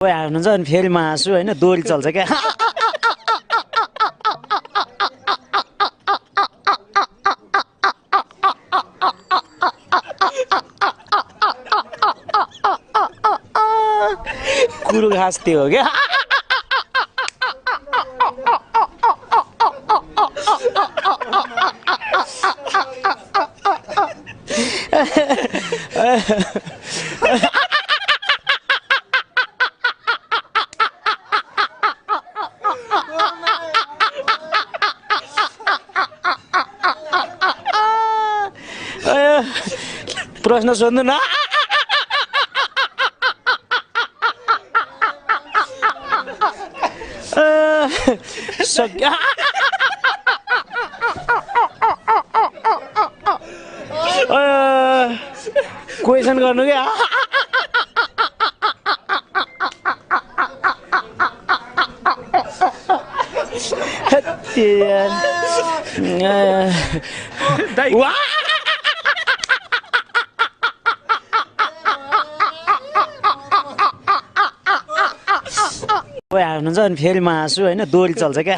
कोही हाल्नुहुन्छ अनि फेरि म हाँसु होइन दोरी चल्छ क्या कुरो खास त्यो हो क्या प्रश्न सोध्नु न सक्यो क्वेसन गर्नु क्या कोही हाल्नुहुन्छ अनि फेरि म हाँसु होइन दोरी चल्छ क्या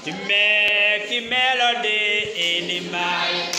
To make a melody in the mind.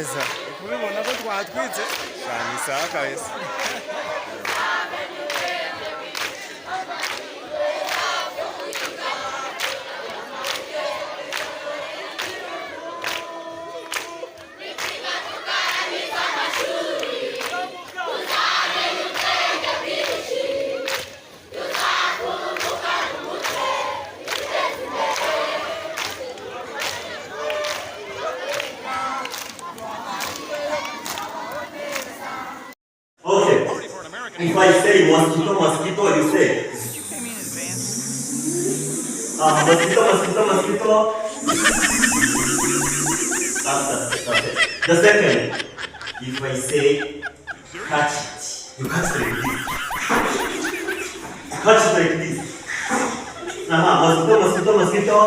neza kubibona ko twatwitse cyane isaha kabisa. If I say mosquito, mosquito, you say. Mosquito, mosquito, mosquito. That's it. The second, if I say catch it, you catch it like this. Catch it like this. Mosquito, mosquito, mosquito.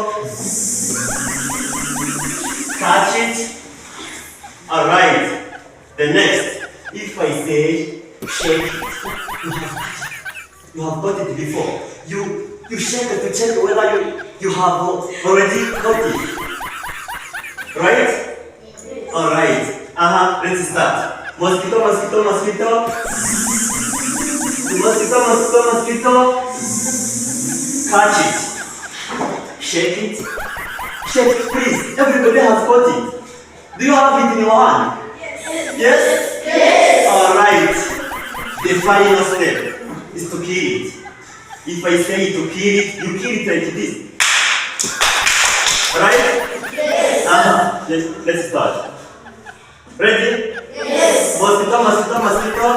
Catch it. Alright. The next, if I say shake it. You have got it before. You shake it to check whether you have already got it. Right? Alright. Let's start. Mosquito, mosquito, mosquito. Mosquito, mosquito, mosquito. Catch it. Shake it. Shake it, please. Everybody has got it. Do you have it in your hand? Yes? Yes? Alright. The final step is to kill it. If I say to kill it, you kill it like this. Right? Yes. Let's start. Ready? Yes. Mosquito, mosquito, mosquito.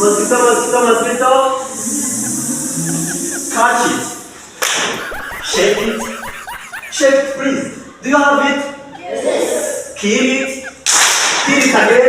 Mosquito, mosquito, mosquito. Catch it. Shake it. Shake it, please. Do you have it? Yes. Kill it. Kill it again.